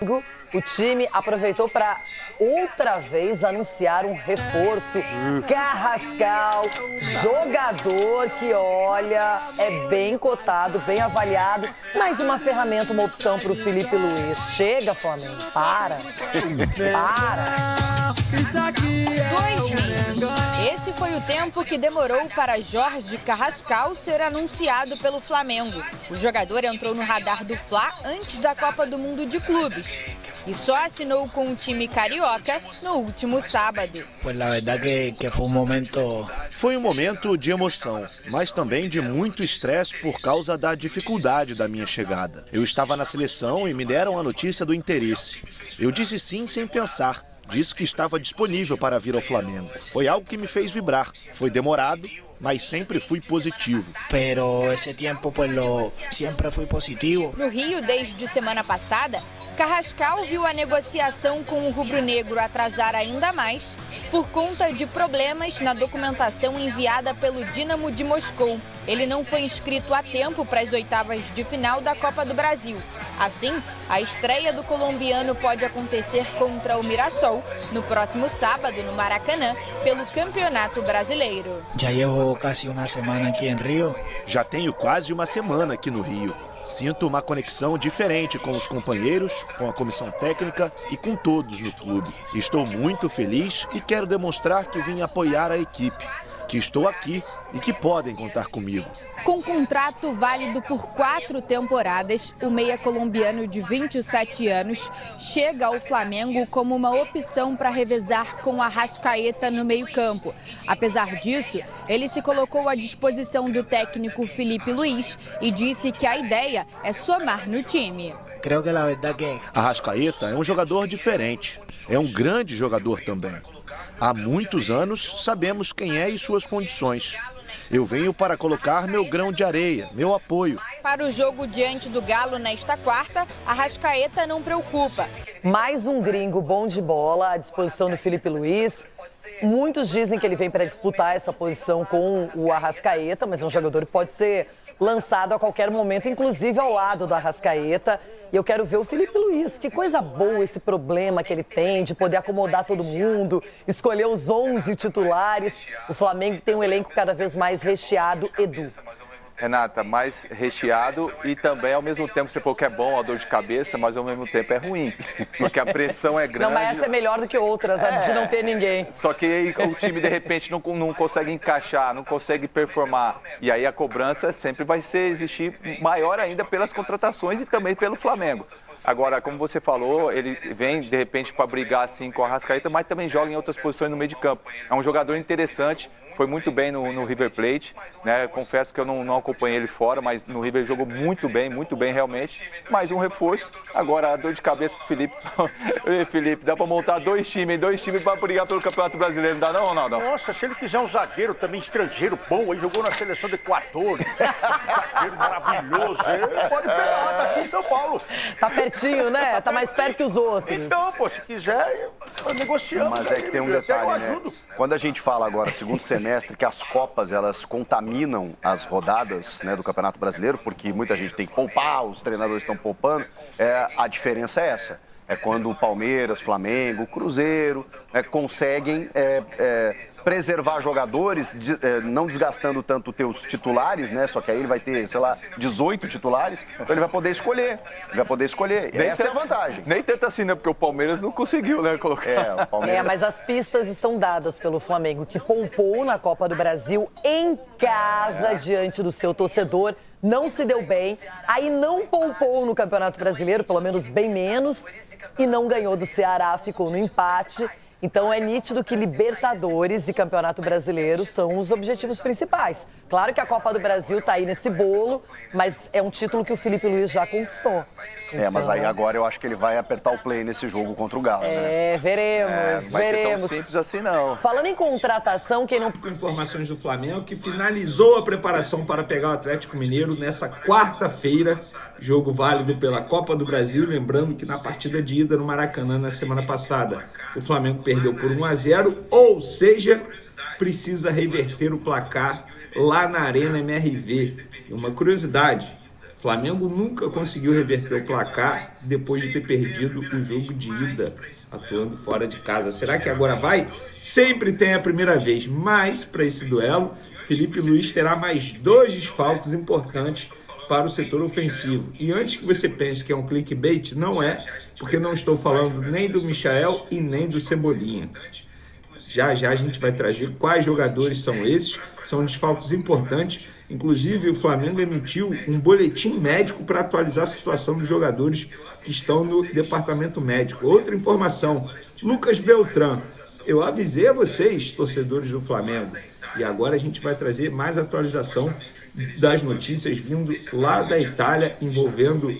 O time aproveitou para outra vez anunciar um reforço. Carrascal, jogador que, olha, é bem cotado, bem avaliado. Mais uma ferramenta, uma opção para o Felipe Luiz. Chega, Flamengo, para. 2 meses. Esse foi o tempo que demorou para Jorge Carrascal ser anunciado pelo Flamengo. O jogador entrou no radar do Fla antes da Copa do Mundo de Clubes e só assinou com o time carioca no último sábado. Foi um momento de emoção, mas também de muito estresse por causa da dificuldade da minha chegada. Eu estava na seleção e me deram a notícia do interesse. Eu disse sim sem pensar. Disse que estava disponível para vir ao Flamengo. Foi algo que me fez vibrar. Foi demorado, mas sempre fui positivo. Sempre fui positivo. No Rio, desde semana passada, Carrascal viu a negociação com o rubro-negro atrasar ainda mais por conta de problemas na documentação enviada pelo Dínamo de Moscou. Ele não foi inscrito a tempo para as oitavas de final da Copa do Brasil. Assim, a estreia do colombiano pode acontecer contra o Mirassol no próximo sábado no Maracanã, pelo Campeonato Brasileiro. Já tenho quase uma semana aqui no Rio. Sinto uma conexão diferente com os companheiros, com a comissão técnica e com todos no clube. Estou muito feliz e quero demonstrar que vim apoiar a equipe, que estou aqui e que podem contar comigo. Com contrato válido por 4 temporadas, o meia colombiano de 27 anos chega ao Flamengo como uma opção para revezar com Arrascaeta no meio-campo. Apesar disso, ele se colocou à disposição do técnico Felipe Luiz e disse que a ideia é somar no time. Arrascaeta é um jogador diferente, é um grande jogador também. Há muitos anos sabemos quem é e suas condições. Eu venho para colocar meu grão de areia, meu apoio. Para o jogo diante do Galo nesta quarta, Arrascaeta não preocupa. Mais um gringo bom de bola à disposição do Felipe Luiz. Muitos dizem que ele vem para disputar essa posição com o Arrascaeta, mas é um jogador que pode ser lançado a qualquer momento, inclusive ao lado do Arrascaeta. E eu quero ver o Felipe Luiz. Que coisa boa esse problema que ele tem de poder acomodar todo mundo, escolher os 11 titulares. O Flamengo tem um elenco cada vez mais recheado. Edu. Renata, mais recheado e também, ao mesmo tempo, você falou que é bom a dor de cabeça, mas ao mesmo tempo é ruim, porque a pressão é grande. Não, mas essa é melhor do que outras, a de não ter ninguém. Só que aí o time, de repente, não consegue encaixar, não consegue performar. E aí a cobrança sempre vai existir maior ainda pelas contratações e também pelo Flamengo. Agora, como você falou, ele vem, de repente, para brigar assim com a Arrascaeta, mas também joga em outras posições no meio de campo. É um jogador interessante. Foi muito bem no River Plate, né? Confesso que eu não acompanhei ele fora, mas no River jogou muito bem realmente. Mais um reforço. Agora a dor de cabeça pro Felipe. Felipe, dá pra montar dois times pra brigar pelo Campeonato Brasileiro, não dá não, Ronaldo? Nossa, se ele quiser um zagueiro também estrangeiro bom, ele jogou na seleção do Equador. Zagueiro maravilhoso, ele pode pegar, tá aqui em São Paulo. Tá pertinho, né? Tá mais perto que os outros. Então, pô, se quiser, negociamos. Mas é que tem um detalhe, né? Quando a gente fala agora, segundo semestre, que as Copas, elas contaminam as rodadas, né, do Campeonato Brasileiro, porque muita gente tem que poupar, os treinadores estão poupando, a diferença é essa. É quando o Palmeiras, Flamengo, Cruzeiro conseguem preservar jogadores, não desgastando tanto teus titulares, né? Só que aí ele vai ter, sei lá, 18 titulares, então ele vai poder escolher. Essa é a vantagem. Nem tanto assim, né? Porque o Palmeiras não conseguiu, né, colocar. O Palmeiras... mas as pistas estão dadas pelo Flamengo, que poupou na Copa do Brasil em casa diante do seu torcedor. Não se deu bem, aí não poupou no Campeonato Brasileiro, pelo menos bem menos, e não ganhou do Ceará, ficou no empate. Então é nítido que Libertadores e Campeonato Brasileiro são os objetivos principais. Claro que a Copa do Brasil tá aí nesse bolo, mas é um título que o Felipe Luiz já conquistou. Mas aí agora eu acho que ele vai apertar o play nesse jogo contra o Galo, né? Veremos, Vai ser tão simples assim, não. Falando em contratação, quem não... Informações do Flamengo, que finalizou a preparação para pegar o Atlético Mineiro nessa quarta-feira, jogo válido pela Copa do Brasil, lembrando que na partida de ida no Maracanã na semana passada, o Flamengo perdeu por 1-0, ou seja, precisa reverter o placar lá na Arena MRV. E uma curiosidade, O Flamengo nunca conseguiu reverter o placar depois de ter perdido o jogo de ida, atuando fora de casa. Será que agora vai? Sempre tem a primeira vez, mas para esse duelo, Felipe Luiz terá mais 2 desfalques importantes para o setor ofensivo. E antes que você pense que é um clickbait, não é, porque não estou falando nem do Michael e nem do Cebolinha. Já já a gente vai trazer quais jogadores são esses, são desfalques importantes. Inclusive, o Flamengo emitiu um boletim médico para atualizar a situação dos jogadores que estão no departamento médico. Outra informação, Lucas Beltrán. Eu avisei a vocês, torcedores do Flamengo, e agora a gente vai trazer mais atualização das notícias vindo lá da Itália, envolvendo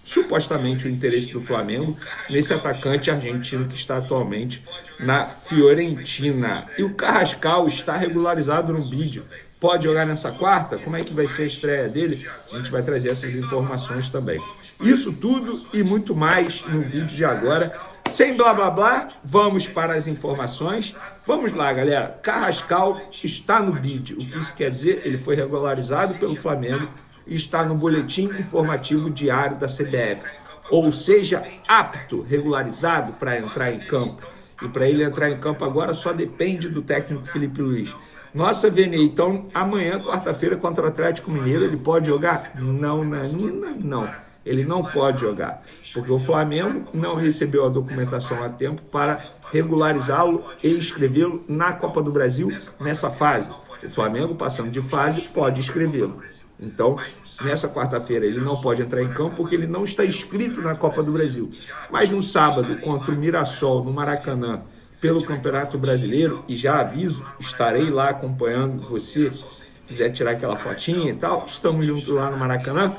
supostamente o interesse do Flamengo nesse atacante argentino que está atualmente na Fiorentina. E o Carrascal está regularizado no vídeo. Pode jogar nessa quarta? Como é que vai ser a estreia dele? A gente vai trazer essas informações também. Isso tudo e muito mais no vídeo de agora. Sem blá blá blá, vamos para as informações. Vamos lá, galera. Carrascal está no bid. O que isso quer dizer? Ele foi regularizado pelo Flamengo e está no boletim informativo diário da CBF. Ou seja, apto, regularizado para entrar em campo. E para ele entrar em campo agora só depende do técnico Felipe Luiz. Nossa, Vene, então amanhã, quarta-feira, contra o Atlético Mineiro, ele pode jogar? Não, Nanina, não. Ele não pode jogar, porque o Flamengo não recebeu a documentação a tempo para regularizá-lo e inscrevê-lo na Copa do Brasil nessa fase. O Flamengo, passando de fase, pode inscrevê-lo. Então, nessa quarta-feira, ele não pode entrar em campo porque ele não está inscrito na Copa do Brasil. Mas no sábado, contra o Mirassol, no Maracanã, pelo Campeonato Brasileiro, e já aviso, estarei lá acompanhando você, se quiser tirar aquela fotinha e tal, estamos juntos lá no Maracanã,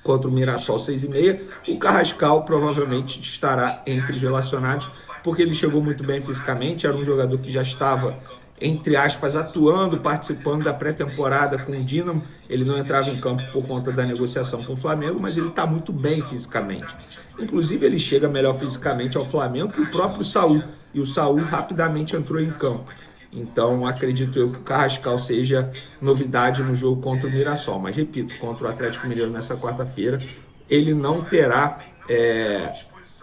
contra o Mirassol 6h30, o Carrascal provavelmente estará entre os relacionados, porque ele chegou muito bem fisicamente, era um jogador que já estava, entre aspas, atuando, participando da pré-temporada com o Dínamo. Ele não entrava em campo por conta da negociação com o Flamengo, mas ele está muito bem fisicamente. Inclusive, ele chega melhor fisicamente ao Flamengo que o próprio Saúl, e o Saúl rapidamente entrou em campo. Então, acredito eu que o Carrascal seja novidade no jogo contra o Mirassol. Mas, repito, contra o Atlético Mineiro nessa quarta-feira, ele não terá,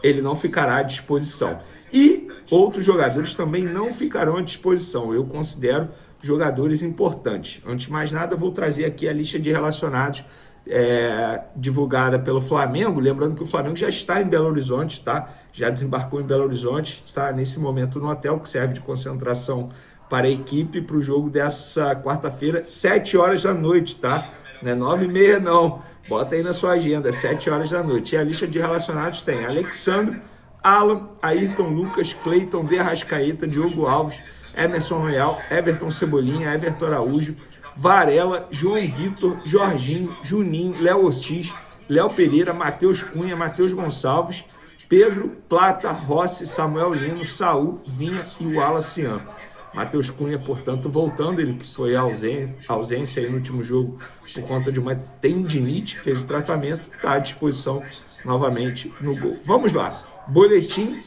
ele não ficará à disposição. E outros jogadores também não ficarão à disposição. Eu considero jogadores importantes. Antes de mais nada, vou trazer aqui a lista de relacionados divulgada pelo Flamengo. Lembrando que o Flamengo já está em Belo Horizonte, tá? Já desembarcou em Belo Horizonte, está nesse momento no hotel, que serve de concentração para a equipe, para o jogo dessa quarta-feira, 7 horas da noite, tá? Não é 9h30 não, bota aí na sua agenda, 7 horas da noite. E a lista de relacionados tem Alexandre, Alan, Ayrton Lucas, Cleiton, De Arrascaeta, Diogo Alves, Emerson Royal, Everton Cebolinha, Everton Araújo, Varela, João Vitor, Jorginho, Juninho, Léo Ortiz, Léo Pereira, Matheus Cunha, Matheus Gonçalves, Pedro, Plata, Rossi, Samuel Lino, Saúl, Vinha e o Alacian. Matheus Cunha, portanto, voltando, ele que foi ausência aí no último jogo por conta de uma tendinite, fez o tratamento, está à disposição novamente no gol. Vamos lá, boletim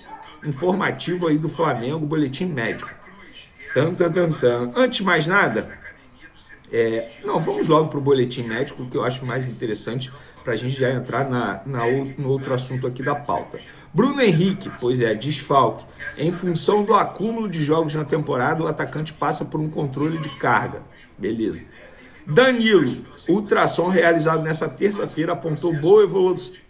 informativo aí do Flamengo, boletim médico. Antes de mais nada, vamos logo para o boletim médico, que eu acho mais interessante para a gente já entrar no outro assunto aqui da pauta. Bruno Henrique, desfalque. Em função do acúmulo de jogos na temporada, o atacante passa por um controle de carga. Beleza. Danilo, ultrassom realizado nessa terça-feira apontou boa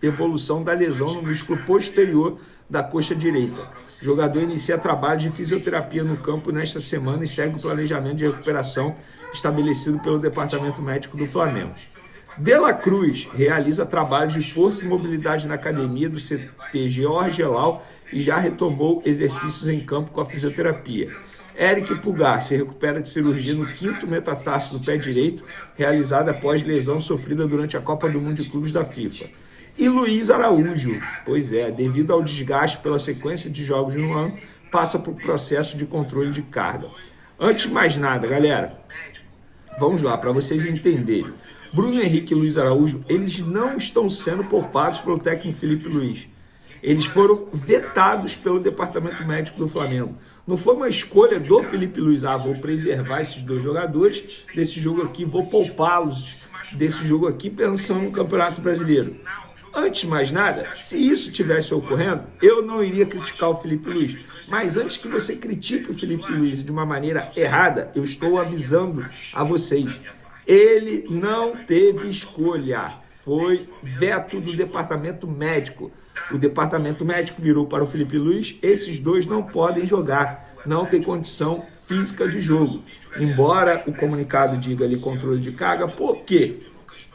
evolução da lesão no músculo posterior da coxa direita. O jogador inicia trabalho de fisioterapia no campo nesta semana e segue o planejamento de recuperação estabelecido pelo Departamento Médico do Flamengo. De La Cruz realiza trabalhos de força e mobilidade na academia do CT Jorge Gelau e já retomou exercícios em campo com a fisioterapia. Eric Pulgar se recupera de cirurgia no 5º metatarso do pé direito, realizada após lesão sofrida durante a Copa do Mundo de Clubes da FIFA. E Luiz Araújo, devido ao desgaste pela sequência de jogos no ano, passa por processo de controle de carga. Antes de mais nada, galera, vamos lá, para vocês entenderem. Bruno Henrique e Luiz Araújo, eles não estão sendo poupados pelo técnico Felipe Luiz. Eles foram vetados pelo departamento médico do Flamengo. Não foi uma escolha do Felipe Luiz, vou preservar esses dois jogadores desse jogo aqui, vou poupá-los desse jogo aqui pensando no Campeonato Brasileiro. Antes de mais nada, se isso tivesse ocorrendo, eu não iria criticar o Felipe Luiz. Mas antes que você critique o Felipe Luiz de uma maneira errada, eu estou avisando a vocês. Ele não teve escolha. Foi veto do departamento médico. O departamento médico virou para o Felipe Luiz, esses dois não podem jogar, não tem condição física de jogo. Embora o comunicado diga ali controle de carga, por quê?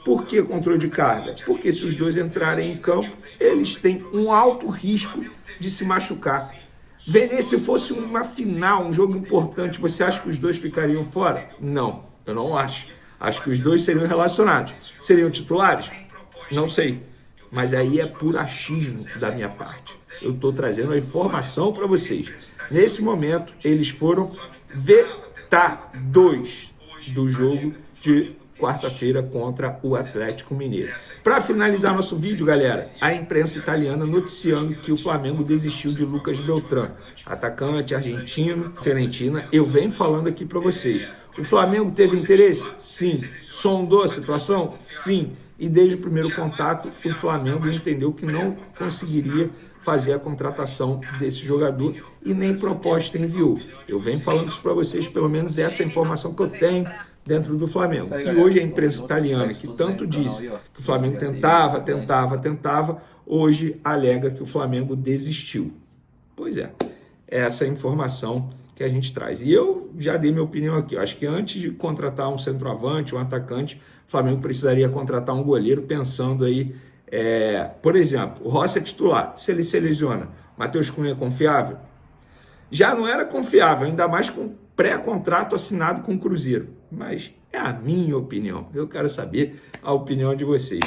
Por que controle de carga? Porque se os dois entrarem em campo, eles têm um alto risco de se machucar. Venê, se fosse uma final, um jogo importante, você acha que os dois ficariam fora? Não, eu não acho. Acho que os dois seriam relacionados. Seriam titulares? Não sei. Mas aí é puro achismo da minha parte. Eu estou trazendo a informação para vocês. Nesse momento, eles foram vetados do jogo de quarta-feira contra o Atlético Mineiro. Para finalizar nosso vídeo, galera, a imprensa italiana noticiando que o Flamengo desistiu de Lucas Beltrán, atacante argentino, Fiorentina. Eu venho falando aqui para vocês. O Flamengo teve interesse? Sim. Sondou a situação? Sim. E desde o primeiro contato, o Flamengo entendeu que não conseguiria fazer a contratação desse jogador e nem proposta enviou. Eu venho falando isso para vocês, pelo menos essa informação que eu tenho dentro do Flamengo. E hoje a imprensa italiana, que tanto disse que o Flamengo tentava, hoje alega que o Flamengo desistiu. Pois é, essa é a informação que a gente traz. E eu já dei minha opinião aqui. Eu acho que antes de contratar um centroavante, um atacante, o Flamengo precisaria contratar um goleiro pensando aí, por exemplo, o Rossi é titular. Se ele se lesiona, Matheus Cunha é confiável? Já não era confiável, ainda mais com pré-contrato assinado com o Cruzeiro. Mas é a minha opinião. Eu quero saber a opinião de vocês.